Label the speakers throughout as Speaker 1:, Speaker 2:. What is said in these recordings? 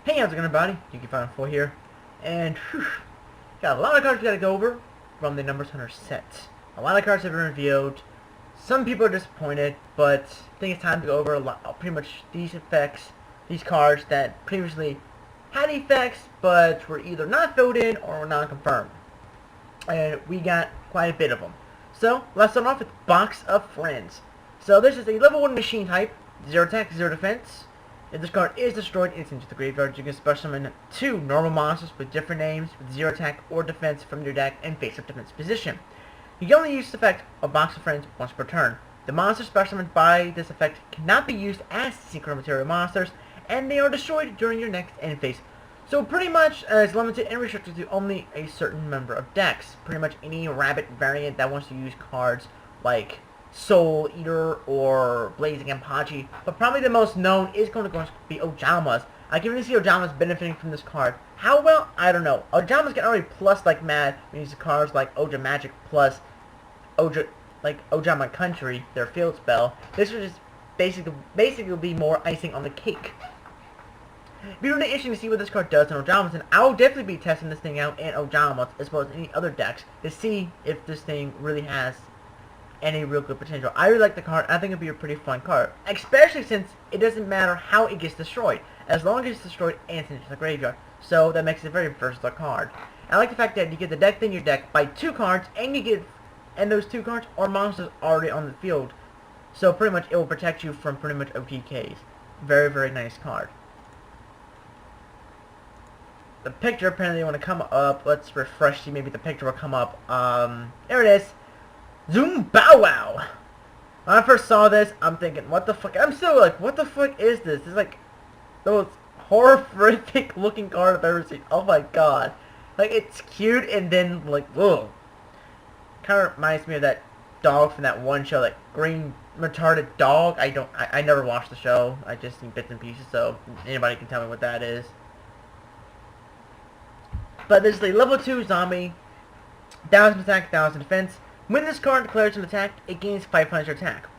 Speaker 1: Hey, how's it going, everybody? You can find 4 here, and whew, got a lot of cards we gotta go over from the Numbers Hunter set. A lot of cards have been revealed. Some people are disappointed, but I think it's time to go over pretty much these effects, these cards that previously had effects, but were either not filled in or were not confirmed. And we got quite a bit of them. So let's start off with Box of Friends. So this is a level 1 machine type, 0 attack, 0 defense. If this card is destroyed, it's into the graveyard. You can special summon 2 normal monsters with different names with 0 attack or defense from your deck and face-up defense position. You can only use this effect of Box of Friends once per turn. The monsters special summoned by this effect cannot be used as synchro material monsters, and they are destroyed during your next end phase. So pretty much it's limited and restricted to only a certain number of decks. Pretty much any rabbit variant that wants to use cards like Soul Eater or Blazing Apache, but probably the most known is going to be Ojamas. I can really see Ojamas benefiting from this card. How well? I don't know. Ojamas get already plus like mad when you use cards like Oja Magic plus Ojama Country, their field spell. This would just basically be more icing on the cake. It'd be really interesting to see what this card does in Ojamas, and I'll definitely be testing this thing out in Ojamas as well as any other decks to see if this thing really has any real good potential. I really like the card. I think it'd be a pretty fun card, especially since it doesn't matter how it gets destroyed, as long as it's destroyed and sent to the graveyard. So that makes it a very versatile card. I like the fact that you get the deck in your deck by 2 cards, and those 2 cards are monsters already on the field. So pretty much it will protect you from pretty much OTKs. Very, very nice card. The picture apparently want to come up. Let's refresh. See, maybe the picture will come up. There it is. Zoom Bow Wow! When I first saw this, I'm thinking, what the fuck? I'm still like, what the fuck is this? It's like the most horrific looking card I've ever seen. Oh my god. Like, it's cute and then, like, whoa. Kind of reminds me of that dog from that one show, that green retarded dog. I never watched the show. I just seen bits and pieces, so anybody can tell me what that is. But this is a level 2 zombie, 1000 attack, 1000 defense. When this card declares an attack, it gains 500 attack.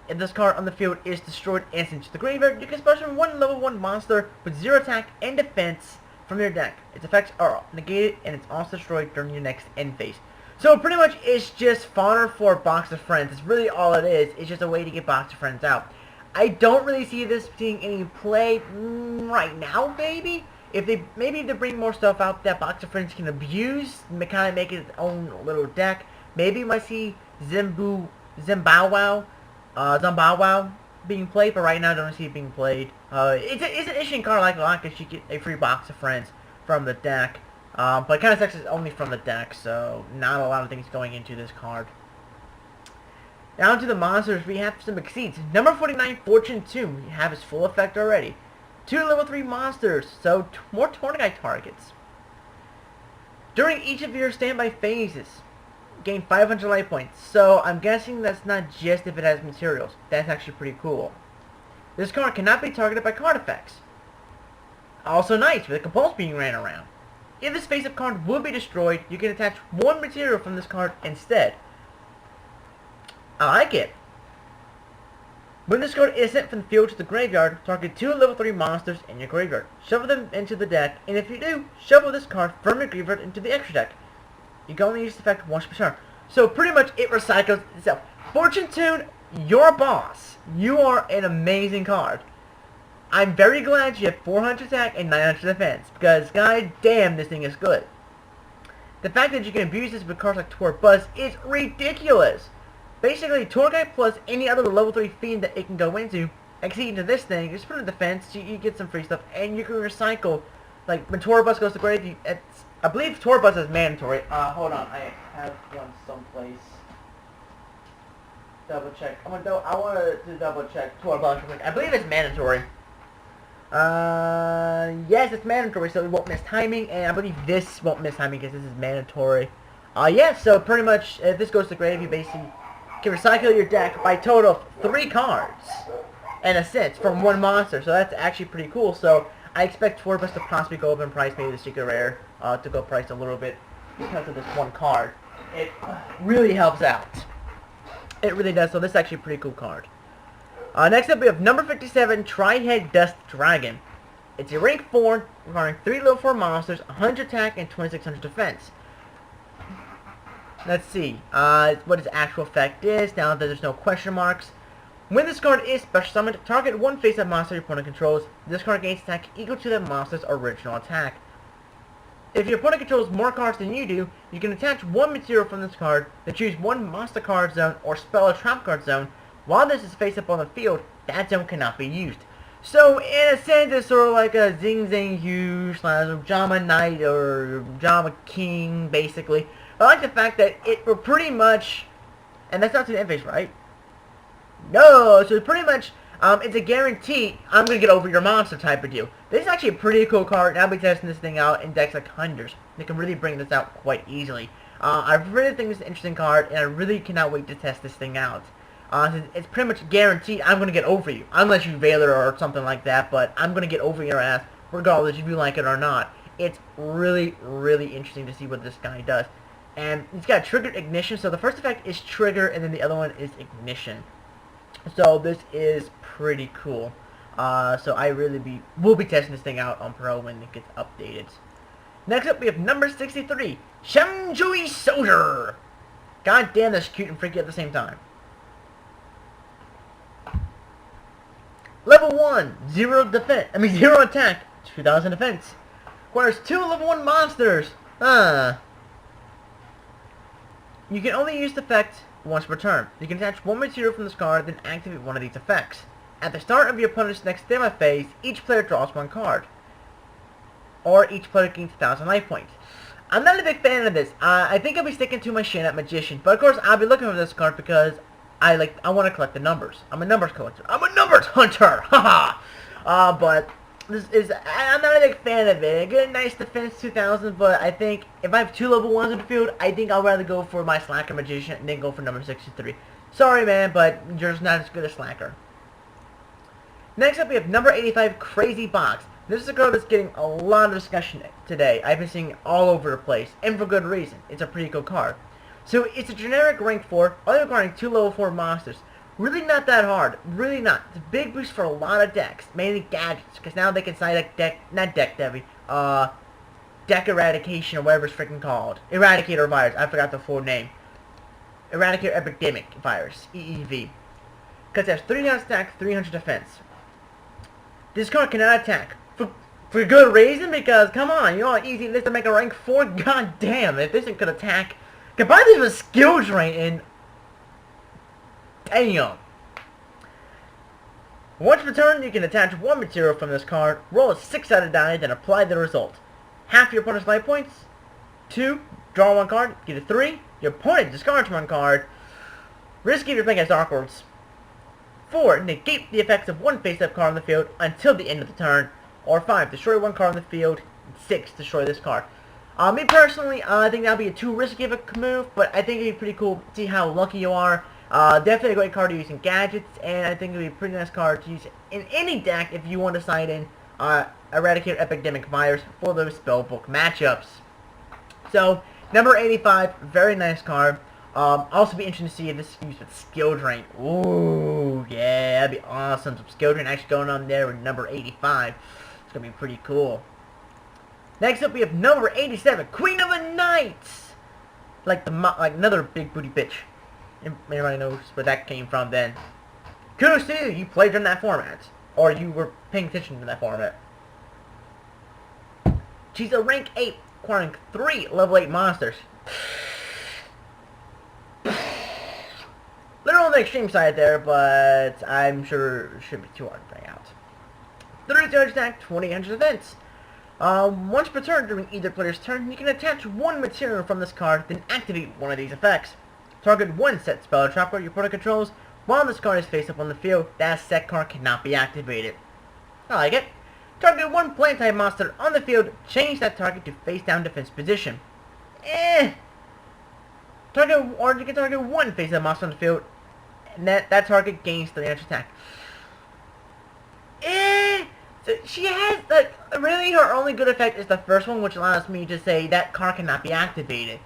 Speaker 1: If this card on the field is destroyed and sent to the graveyard, you can special one level 1 monster with 0 attack and defense from your deck. Its effects are negated, and it's also destroyed during your next end phase. So pretty much it's just fodder for Box of Friends. It's really all it is. It's just a way to get Box of Friends out. I don't really see this being any play right now, maybe. If they bring more stuff out that Box of Friends can abuse, kind of make it its own little deck. Maybe you might see Zimbow Wow being played, but right now I don't see it being played. It's an interesting card like a lot because you get a free Box of Friends from the deck. But it kind of sucks it's only from the deck, so not a lot of things going into this card. Down to the monsters, we have some exceeds. Number 49, Fortune 2, we have its full effect already. 2 level 3 monsters, so more Torngai targets. During each of your standby phases, gain 500 life points. So I'm guessing that's not just if it has materials. That's actually pretty cool. This card cannot be targeted by card effects. Also nice, with a compulse being ran around. If this face-up card will be destroyed, you can attach 1 material from this card instead. I like it. When this card is sent from the field to the graveyard, target 2 level 3 monsters in your graveyard. Shuffle them into the deck, and if you do, shuffle this card from your graveyard into the extra deck. You can only use the effect once per turn. So pretty much it recycles itself. Fortune Tune, you're a boss. You are an amazing card. I'm very glad you have 400 attack and 900 defense, because god damn this thing is good. The fact that you can abuse this with cards like Tor Buzz is ridiculous. Basically, Torgai plus any other level 3 fiend that it can go into, exceed into this thing, just put in defense, you get some free stuff, and you can recycle. Like, when Tor Buzz goes to grave, I believe Tor Buzz is mandatory. Hold on, I have one someplace. Double check. I want to double check Tor Buzz real quick. I believe it's mandatory. Yes, it's mandatory, so it won't miss timing, and I believe this won't miss timing because this is mandatory. Yeah, so pretty much, if this goes to grave, you basically can recycle your deck by a total of 3 cards, in a sense, from 1 monster, so that's actually pretty cool. So I expect Torbus to possibly go up in price, maybe the Secret Rare, to go price a little bit because of this 1 card. It really helps out. It really does, so this is actually a pretty cool card. Next up we have number 57, Tri-Head Dust Dragon. It's a rank 4, requiring 3 level 4 monsters, 100 attack, and 2600 defense. Let's see, what its actual effect is, now that there's no question marks. When this card is special summoned, target one face-up monster your opponent controls. This card gains attack equal to that monster's original attack. If your opponent controls more cards than you do, you can attach one material from this card, then choose one monster card zone or spell or trap card zone. While this is face-up on the field, that zone cannot be used. So, in a sense, it's sort of like a Zing Zang Hu / Jama Knight or Jama King, basically. I like the fact that it will pretty much, and that's not to the end phase, right? No, so pretty much, it's a guarantee I'm going to get over your monster type of deal. This is actually a pretty cool card, and I'll be testing this thing out in decks like Hundreds. They can really bring this out quite easily. I really think this is an interesting card, and I really cannot wait to test this thing out. It's pretty much guaranteed I'm going to get over you, unless you Veiler or something like that, but I'm going to get over your ass, regardless if you like it or not. It's really, really interesting to see what this guy does. And it's got triggered ignition, so the first effect is trigger, and then the other one is ignition. So this is pretty cool. So I really will be testing this thing out on Pro when it gets updated. Next up, we have number 63, Shamjui Soldier. God damn, that's cute and freaky at the same time. Level 1, 0 defense. 0 attack, 2000 defense. Requires 2 level 1 monsters. You can only use the effect once per turn. You can attach one material from this card, then activate one of these effects. At the start of your opponent's next demo phase, each player draws one card. Or each player gains 1000 life points. I'm not a big fan of this. I think I'll be sticking to my Shin at Magician. But of course, I'll be looking for this card because I want to collect the numbers. I'm a numbers collector. I'm a numbers hunter! Haha! But I'm not a big fan of it. A good, nice defense 2000, but I think if I have 2 level 1s in the field, I think I'll rather go for my Slacker Magician and then go for number 63. Sorry, man, but you're just not as good as Slacker. Next up, we have number 85, Crazy Box. This is a card that's getting a lot of discussion today. I've been seeing it all over the place, and for good reason. It's a pretty cool card. So, it's a generic rank 4, only requiring 2 level 4 monsters. Really not that hard. Really not. It's a big boost for a lot of decks. Mainly gadgets. Because now they can side deck, not deck Debbie, deck eradication or whatever it's freaking called. Eradicator virus. I forgot the full name. Eradicator epidemic virus. EEV. Because it has 300 attack, 300 defense. This card cannot attack. For good reason, because come on, you know how easy it is to make a rank 4? God damn, if this thing could attack. Combine this with skill drain and damn. Once per turn, you can attach one material from this card, roll a 6-sided die, then apply the result. Half your opponent's life points. 2, draw one card, get a 3. Your opponent discards one card. Risky if you're playing as Dark Worlds. 4, negate the effects of one face-up card on the field until the end of the turn. Or 5, destroy one card on the field. 6, destroy this card. Me personally, I think that would be a too risky of a move, but I think it would be pretty cool to see how lucky you are. Definitely a great card to use in gadgets, and I think it would be a pretty nice card to use in any deck if you want to side in Eradicator Epidemic Virus for those spellbook matchups. So, number 85, very nice card. Also be interesting to see if this is used with Skill Drain. Ooh, yeah, that'd be awesome. Some Skill Drain actually going on there with number 85. It's going to be pretty cool. Next up, we have number 87, Queen of the Knights! Like another big booty bitch. Everybody knows where that came from then. Kudos to you, you played in that format. Or you were paying attention to that format. She's a rank 8, acquiring 3 level 8 monsters. Little on the extreme side there, but I'm sure it should be too hard to bring out. 3200 attack, 2800 defense. Once per turn during either player's turn, you can attach one material from this card, then activate one of these effects. Target one set spell or trap card your opponent controls. While this card is face up on the field, that set card cannot be activated. I like it. Target one plant type monster on the field, change that target to face down defense position. Or you can target one face up monster on the field, and that target gains 300 attack. So she has, really her only good effect is the first one, which allows me to say that card cannot be activated.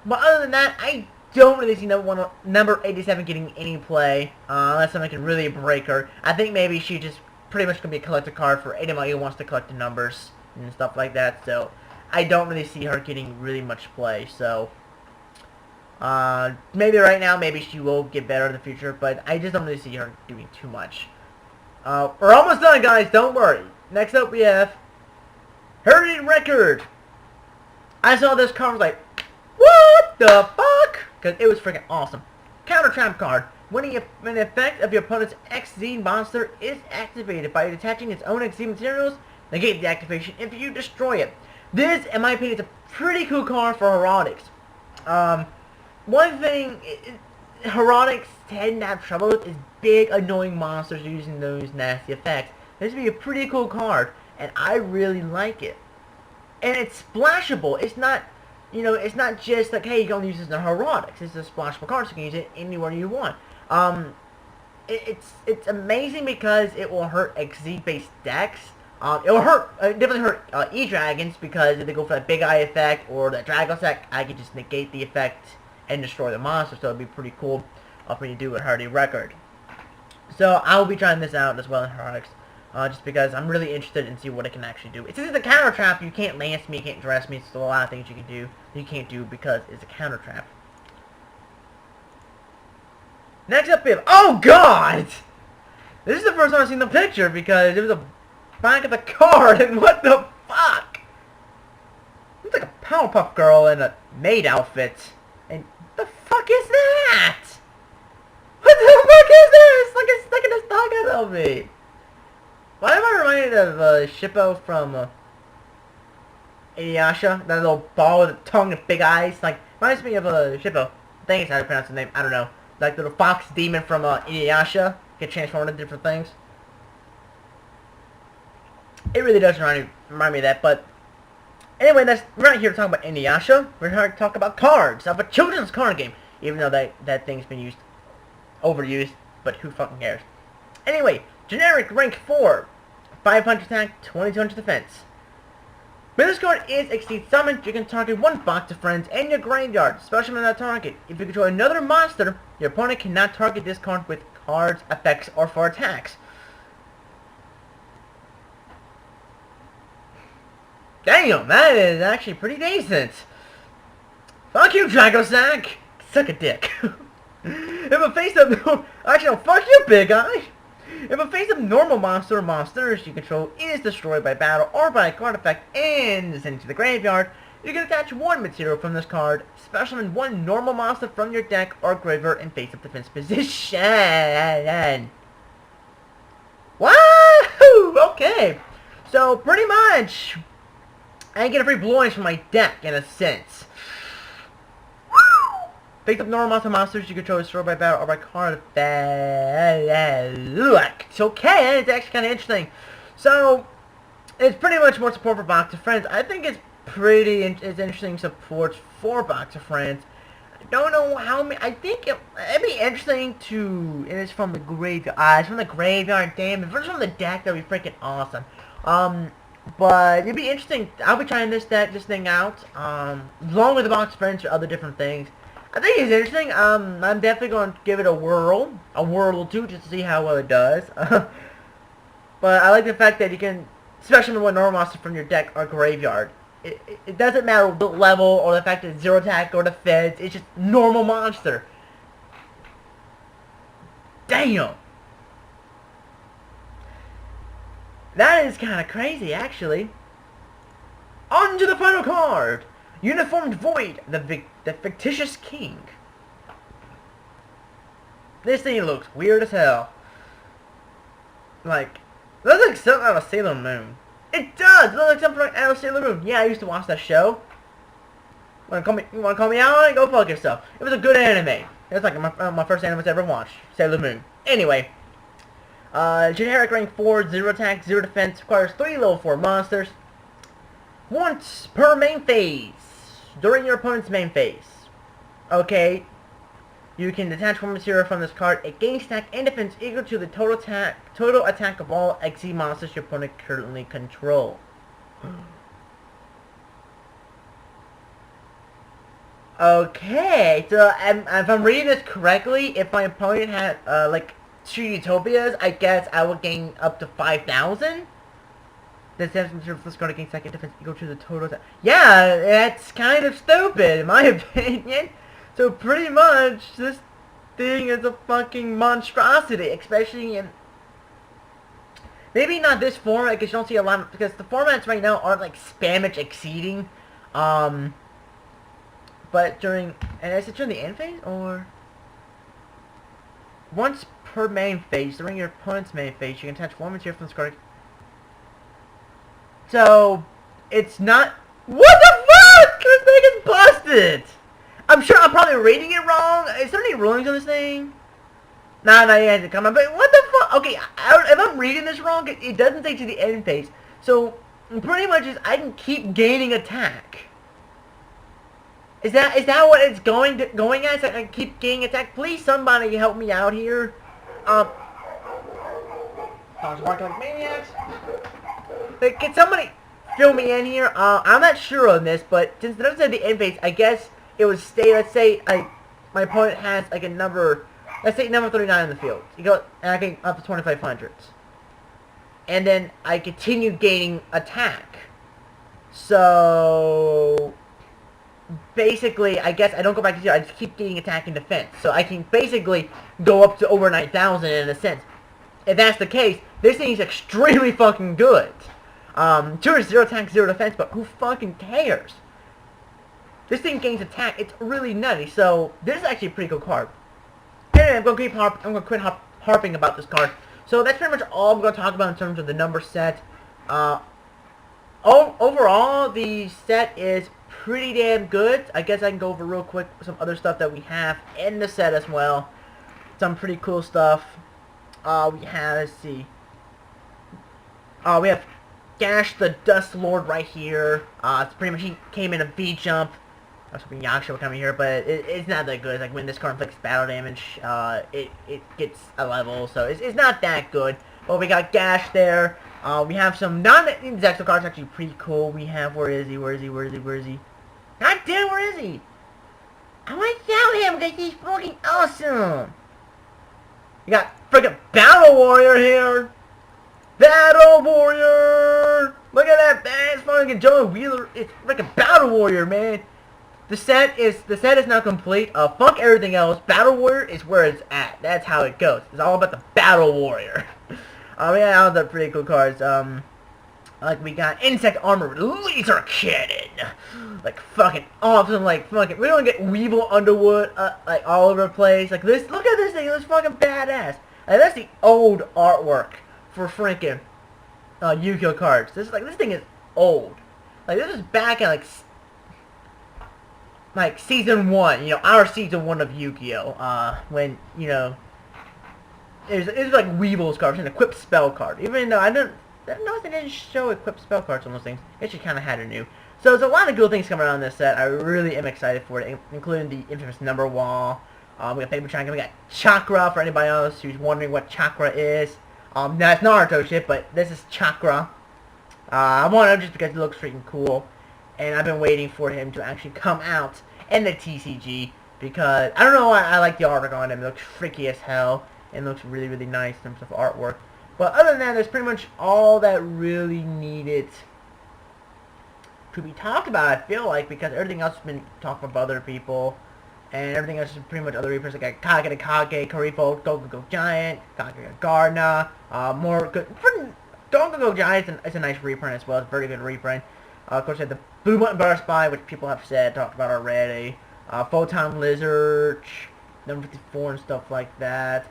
Speaker 1: But other than that, I don't really see number 87 getting any play, unless someone can really break her. I think maybe she just pretty much going to be a collector card for anybody who wants to collect the numbers and stuff like that. So I don't really see her getting really much play. So maybe right now, maybe she will get better in the future, but I just don't really see her doing too much. We're almost done, guys. Don't worry. Next up, we have Heritage Record. I saw this card, was like, what the fuck? Because it was freaking awesome. Counter Trap card. When an effect of your opponent's XZ monster is activated by detaching its own XZ materials, negate the activation if you destroy it. This, in my opinion, is a pretty cool card for Onyx. One thing Onyx tend to have trouble with is big, annoying monsters using those nasty effects. This would be a pretty cool card, and I really like it. And it's splashable. It's not, you know, it's not just like, hey, you can use this in Onyx. It's a splashable card, so you can use it anywhere you want. It's amazing because it will hurt XZ-based decks. It will hurt, definitely hurt E-Dragons, because if they go for that Big Eye effect or that Dragon effect, I can just negate the effect and destroy the monster, so it'd be pretty cool for me to do with Heritage Record. So I will be trying this out as well in Onyx, just because I'm really interested in see what it can actually do. It's just a counter trap. You can't lance me, you can't dress me. It's a lot of things you can do. You can't do because it's a counter trap. Next up, we have, oh god! This is the first time I've seen the picture because it was a back of the card, and what the fuck? Looks like a Powerpuff Girl in a maid outfit. And the fuck is that? What the fuck is this? Like it's sticking its tongue out of me. Why am I reminded of Shippo from Inuyasha? That little ball with a tongue and big eyes. Like, reminds me of Shippo. I think it's how to pronounce the name. I don't know. Like the little fox demon from Inuyasha. Get transformed into different things. It really does remind me of that, but anyway, we're not here to talk about Inuyasha. We're here to talk about cards of a children's card game, even though that thing's been overused, but who fucking cares? Anyway, generic rank 4, 500 attack, 2200 defense. When this card is exceed summoned, you can target one box of friends and your graveyard, special on that target. If you control another monster, your opponent cannot target this card with cards, effects, or for attacks. Damn, that is actually pretty decent. Fuck you, Dragosack! Suck a dick. If a face of actually no, fuck you, big guy. If a face of normal monster or monsters you control is destroyed by battle or by a card effect and is sent to the graveyard, you can attach one material from this card, special summon one normal monster from your deck or graveyard in face-up defense position. Wahoo! Okay, so pretty much I get a free Blue Eyes from my deck in a sense. Face up normal monsters you control destroyed by battle or by card effect. Okay, it's actually kind of interesting. So, it's pretty much more support for Box of Friends. I think it's it's interesting support for Box of Friends. I don't know how many. I think it'd be interesting to. And it's from the graveyard. It's from the graveyard. Damn, if it's from the deck, that'd be freaking awesome. But it'd be interesting. I'll be trying this thing out. Along with the Box of Friends or other different things. I think it's interesting. I'm definitely going to give it a whirl or two, just to see how well it does. But I like the fact that you can special summon one normal monster from your deck or graveyard. It doesn't matter the level or the fact that it's 0 attack or defense. It's just normal monster. Damn. That is kind of crazy, actually. On to the final card. Uniformed Void, the fictitious king. This thing looks weird as hell. Like, looks like something out of Sailor Moon. It does! It looks like something out of Sailor Moon. Yeah, I used to watch that show. You wanna call me out? Go fuck yourself. It was a good anime. It was like my first anime I ever watched. Sailor Moon. Anyway. Generic rank 4, 0 attack, 0 defense, requires 3 level 4 monsters. Once per main phase. During your opponent's main phase. Okay. You can detach one material from this card. It gains attack and defense equal to the total attack of all XZ monsters your opponent currently controls. Okay, so if I'm reading this correctly, if my opponent had, like, 2 Utopias, I guess I would gain up to 5,000. The first card gain second defense equal to the total. Yeah, that's kind of stupid in my opinion. So pretty much this thing is a fucking monstrosity, especially in maybe not this format because you don't see a lot of, because the formats right now aren't like spammage exceeding. But during, and is it during the end phase or once per main phase during your opponent's main phase you can attach one material from this card. So, it's not... What the fuck? This thing is busted! I'm sure I'm probably reading it wrong. Is there any rulings on this thing? Nah, not yet to come on. But what the fuck? Okay, if I'm reading this wrong, it doesn't say to the end phase. So, pretty much is I can keep gaining attack. Is that what it's going at? So I can keep gaining attack? Please, somebody help me out here. Like maniacs. Can somebody fill me in here? I'm not sure on this, but since it doesn't say the end phase, I guess it would stay. Let's say my opponent has like a number. Let's say number 39 in the field. You go and I can up to 2,500s, and then I continue gaining attack. So basically, I guess I don't go back to 0. I just keep gaining attack and defense. So I can basically go up to over 9,000 in a sense. If that's the case, this thing is extremely fucking good. Sure, 0 attack, 0 defense, but who fucking cares? This thing gains attack. It's really nutty. So this is actually a pretty good card. Anyway, I'm gonna quit harping about this card. So that's pretty much all I'm gonna talk about in terms of the number set. Overall, the set is pretty damn good. I guess I can go over real quick some other stuff that we have in the set as well. Some pretty cool stuff. We have, let's see. We have Gash the Dust Lord right here. It's pretty much, he came in a V-jump. I was hoping Yaksha would come in here, but it's not that good. It's like when this card inflicts battle damage, it gets a level, so it's not that good. But we got Gash there. We have some non-Zexal cards actually pretty cool. We have, where is he? God damn, where is he? I want to shout him because he's fucking awesome. You got freaking Battle Warrior here. Battle Warrior! Look at that, man! It's fucking Joe Wheeler. It's freaking Battle Warrior, man. The set is now complete. Fuck everything else. Battle Warrior is where it's at. That's how it goes. It's all about the Battle Warrior. Yeah, all the pretty cool cards. Like we got Insect Armor, Laser Cannon. Like fucking awesome. Like fucking, we don't get Weevil Underwood like all over the place. Like this. Look at this thing. It's fucking badass. Like, that's the old artwork for freaking Yu-Gi-Oh cards. This thing is old. Like this is back at like season 1, you know, our season 1 of Yu-Gi-Oh. When, you know, it's like Weevil's cards, an equipped spell card. Even though I noticed they didn't show equipped spell cards on those things. I guess you kind of had to new. So there's a lot of cool things coming out on this set. I really am excited for it, including the infamous number wall. We got Paper Chakra. We got Chakra for anybody else who's wondering what Chakra is. That's Naruto shit, but this is Chakra. I want him just because it looks freaking cool. And I've been waiting for him to actually come out in the TCG. Because, I don't know why I like the artwork on him. It looks freaky as hell. And looks really, really nice in terms of artwork. But other than that, that's pretty much all that really needed to be talked about, I feel like. Because everything else has been talked about by other people. And everything else is pretty much other reapers like Kage the Kage, Karifo, Go Giant, Kage Gardna, more good. Go Giant is a nice reprint as well. It's a very good reprint. Of course, we have the Blue Button Butterfly, which people have talked about already. Photon Lizard, number 54 and stuff like that.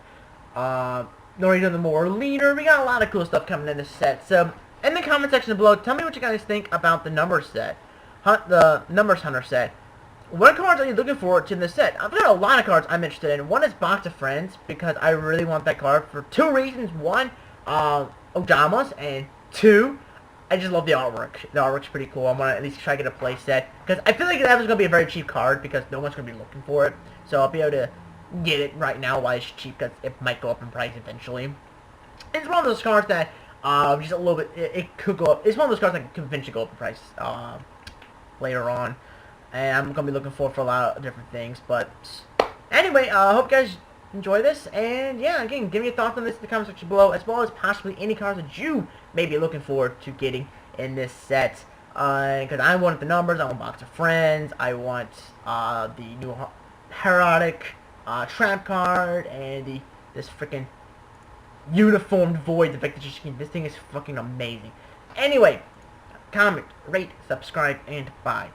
Speaker 1: Norito the More Leader. We got a lot of cool stuff coming in this set. So, in the comment section below, tell me what you guys think about the Numbers set. The Numbers Hunter set. What cards are you looking forward to in this set? I've got a lot of cards I'm interested in. One is Box of Friends, because I really want that card for 2 reasons. 1, Ojamas, and 2, I just love the artwork. The artwork's pretty cool. I want to at least try to get a play set, because I feel like that was going to be a very cheap card, because no one's going to be looking for it. So I'll be able to get it right now while it's cheap, because it might go up in price eventually. It's one of those cards that, just a little bit, it could go up. It's one of those cards that could eventually go up in price, later on. And I'm going to be looking for a lot of different things. But anyway, I hope you guys enjoy this. And yeah, again, give me your thoughts on this in the comment section below, as well as possibly any cards that you may be looking forward to getting in this set. Because I want the numbers, I want Box of Friends, I want the new Herodic Trap card, and this freaking Uniformed Void, the Victor Skin. This thing is fucking amazing. Anyway, comment, rate, subscribe, and bye.